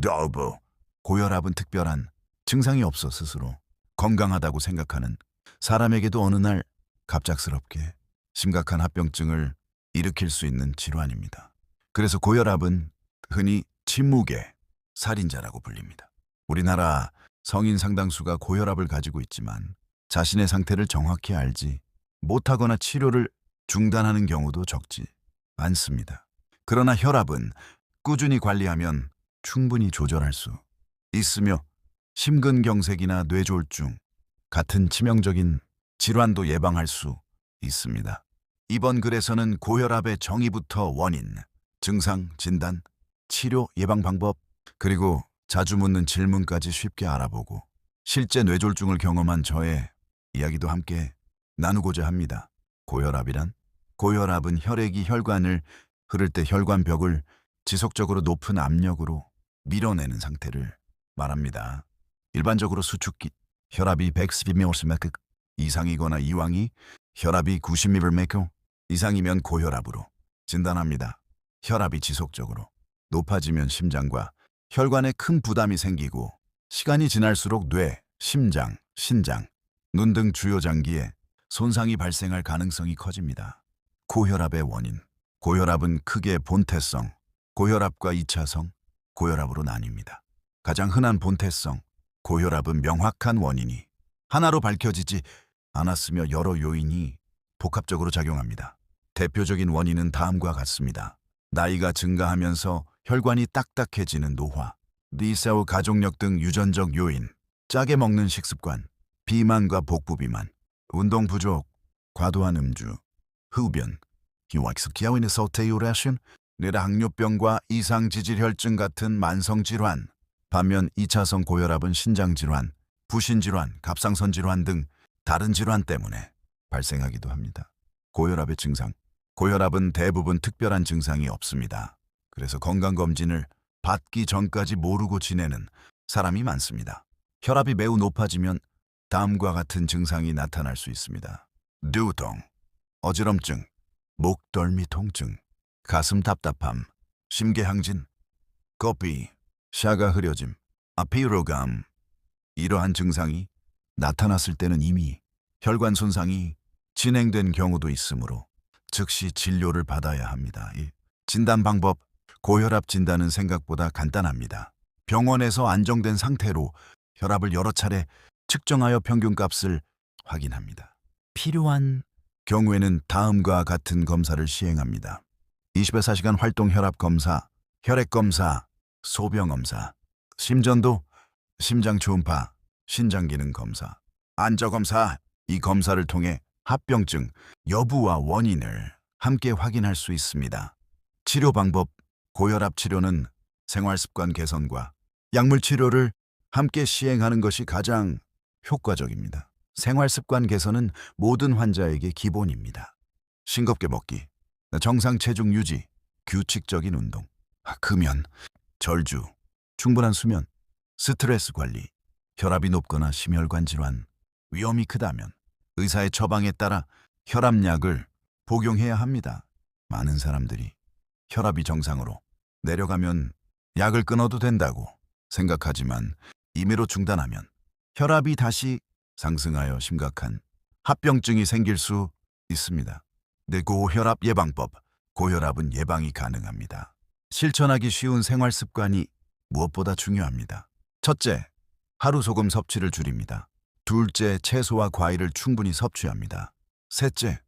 더브. 고혈압은 특별한 증상이 없어 스스로 건강하다고 생각하는 사람에게도 어느 날 갑작스럽게 심각한 합병증을 일으킬 수 있는 질환입니다. 그래서 고혈압은 흔히 침묵의 살인자라고 불립니다. 우리나라 성인 상당수가 고혈압을 가지고 있지만 자신의 상태를 정확히 알지 못하거나 치료를 중단하는 경우도 적지 않습니다. 그러나 혈압은 꾸준히 관리하면 충분히 조절할 수 있으며 심근경색이나 뇌졸중 같은 치명적인 질환도 예방할 수 있습니다. 이번 글에서는 고혈압의 정의부터 원인, 증상, 진단, 치료, 예방 방법, 그리고 자주 묻는 질문까지 쉽게 알아보고 실제 뇌졸중을 경험한 저의 이야기도 함께 나누고자 합니다. 고혈압은 혈액이 혈관을 흐를 때 혈관벽을 지속적으로 높은 압력으로 밀어내는 상태를 말합니다. 일반적으로 수축기 혈압이 110mmHg 이상이거나 이왕이 혈압이 90mmHg 이상이면 고혈압으로 진단합니다. 혈압이 지속적으로 높아지면 심장과 혈관에 큰 부담이 생기고 시간이 지날수록 뇌, 심장, 신장, 눈 등 주요 장기에 손상이 발생할 가능성이 커집니다. 고혈압의 원인. 고혈압은 크게 본태성, 고혈압과 2차성, 고혈압으로 나뉩니다. 가장 흔한 본태성, 고혈압은 명확한 원인이 하나로 밝혀지지 않았으며 여러 요인이 복합적으로 작용합니다. 대표적인 원인은 다음과 같습니다. 나이가 증가하면서 혈관이 딱딱해지는 노화, 리세오 가족력 등 유전적 요인, 짜게 먹는 식습관, 비만과 복부비만, 운동 부족, 과도한 음주, 흡연, 기와익스키아윈의 서테이오레션, 뇌당뇨병과 이상지질혈증 같은 만성질환, 반면 2차성 고혈압은 신장질환, 부신질환, 갑상선질환 등 다른 질환 때문에 발생하기도 합니다. 고혈압의 증상. 고혈압은 대부분 특별한 증상이 없습니다. 그래서 건강검진을 받기 전까지 모르고 지내는 사람이 많습니다. 혈압이 매우 높아지면 다음과 같은 증상이 나타날 수 있습니다. 두통, 어지럼증, 목덜미 통증, 가슴 답답함, 심계항진, 코피, 샤가 흐려짐, 피로감. 이러한 증상이 나타났을 때는 이미 혈관 손상이 진행된 경우도 있으므로 즉시 진료를 받아야 합니다. 진단 방법. 고혈압 진단은 생각보다 간단합니다. 병원에서 안정된 상태로 혈압을 여러 차례 측정하여 평균값을 확인합니다. 필요한 경우에는 다음과 같은 검사를 시행합니다. 24시간 활동 혈압 검사, 혈액 검사, 소변 검사, 심전도, 심장 초음파, 신장 기능 검사, 안저 검사. 이 검사를 통해 합병증 여부와 원인을 함께 확인할 수 있습니다. 치료 방법. 고혈압 치료는 생활습관 개선과 약물 치료를 함께 시행하는 것이 가장 효과적입니다. 생활습관 개선은 모든 환자에게 기본입니다. 싱겁게 먹기, 정상 체중 유지, 규칙적인 운동, 금연, 절주, 충분한 수면, 스트레스 관리, 혈압이 높거나 심혈관 질환, 위험이 크다면 의사의 처방에 따라 혈압약을 복용해야 합니다. 많은 사람들이 혈압이 정상으로 내려가면 약을 끊어도 된다고 생각하지만 임의로 중단하면 혈압이 다시 상승하여 심각한 합병증이 생길 수 있습니다. 고혈압 예방법. 고혈압은 예방이 가능합니다. 실천하기 쉬운 생활 습관이 무엇보다 중요합니다. 첫째, 하루 소금 섭취를 줄입니다. 둘째, 채소와 과일을 충분히 섭취합니다. 셋째,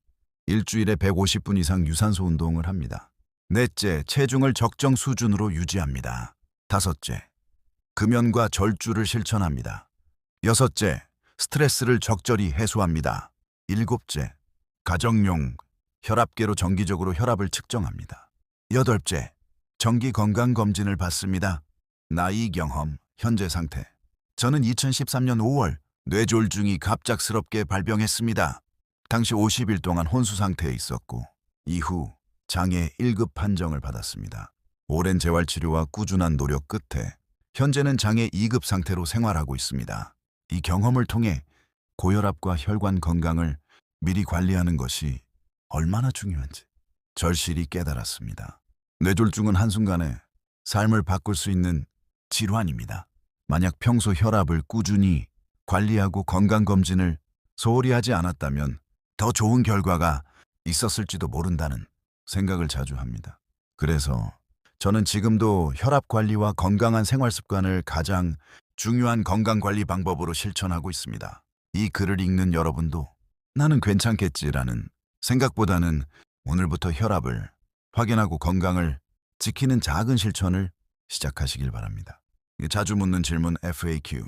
일주일에 150분 이상 유산소 운동을 합니다. 넷째, 체중을 적정 수준으로 유지합니다. 다섯째, 금연과 절주를 실천합니다. 여섯째, 스트레스를 적절히 해소합니다. 일곱째, 가정용 혈압계로 정기적으로 혈압을 측정합니다. 여덟째, 정기 건강검진을 받습니다. 나이, 경험, 현재 상태. 저는 2013년 5월 뇌졸중이 갑작스럽게 발병했습니다. 당시 50일 동안 혼수 상태에 있었고 이후 장애 1급 판정을 받았습니다. 오랜 재활치료와 꾸준한 노력 끝에 현재는 장애 2급 상태로 생활하고 있습니다. 이 경험을 통해 고혈압과 혈관 건강을 미리 관리하는 것이 얼마나 중요한지 절실히 깨달았습니다. 뇌졸중은 한순간에 삶을 바꿀 수 있는 질환입니다. 만약 평소 혈압을 꾸준히 관리하고 건강검진을 소홀히 하지 않았다면 더 좋은 결과가 있었을지도 모른다는 생각을 자주 합니다. 그래서 저는 지금도 혈압 관리와 건강한 생활 습관을 가장 중요한 건강관리 방법으로 실천하고 있습니다. 이 글을 읽는 여러분도 나는 괜찮겠지라는 생각보다는 오늘부터 혈압을 확인하고 건강을 지키는 작은 실천을 시작하시길 바랍니다. 자주 묻는 질문 FAQ.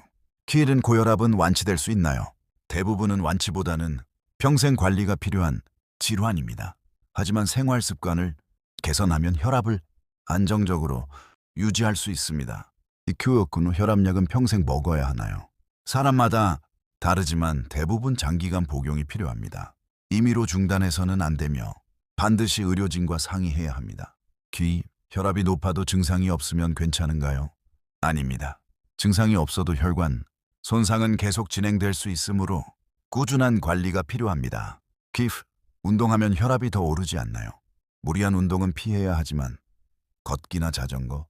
키1은 고혈압은 완치될 수 있나요? 대부분은 완치보다는 평생 관리가 필요한 질환입니다. 하지만 생활 습관을 개선하면 혈압을 안정적으로 유지할 수 있습니다. 이 큐어쿠노 혈압약은 평생 먹어야 하나요? 사람마다 다르지만 대부분 장기간 복용이 필요합니다. 임의로 중단해서는 안 되며 반드시 의료진과 상의해야 합니다. 혈압이 높아도 증상이 없으면 괜찮은가요? 아닙니다. 증상이 없어도 혈관 손상은 계속 진행될 수 있으므로 꾸준한 관리가 필요합니다. 운동하면 혈압이 더 오르지 않나요? 무리한 운동은 피해야 하지만 걷기나 자전거,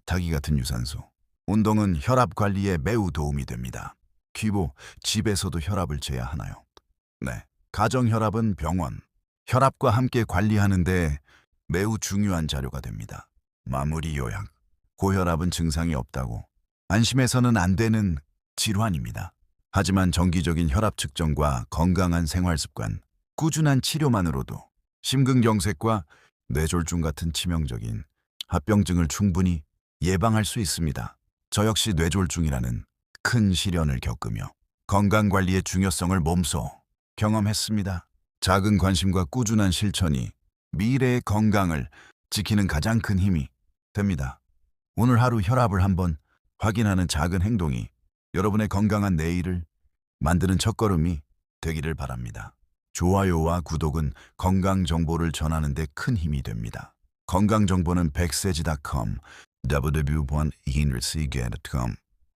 타기 같은 유산소 운동은 혈압 관리에 매우 도움이 됩니다. 집에서도 혈압을 재야 하나요? 네. 가정 혈압은 병원, 혈압과 함께 관리하는데 매우 중요한 자료가 됩니다. 마무리 요약. 고혈압은 증상이 없다고 안심해서는 안 되는 질환입니다. 하지만 정기적인 혈압 측정과 건강한 생활 습관, 꾸준한 치료만으로도 심근경색과 뇌졸중 같은 치명적인 합병증을 충분히 예방할 수 있습니다. 저 역시 뇌졸중이라는 큰 시련을 겪으며 건강관리의 중요성을 몸소 경험했습니다. 작은 관심과 꾸준한 실천이 미래의 건강을 지키는 가장 큰 힘이 됩니다. 오늘 하루 혈압을 한번 확인하는 작은 행동이 여러분의 건강한 내일을 만드는 첫걸음이 되기를 바랍니다. 좋아요와 구독은 건강 정보를 전하는 데 큰 힘이 됩니다. 건강 정보는 백세지.com, www.ihinrisiga.com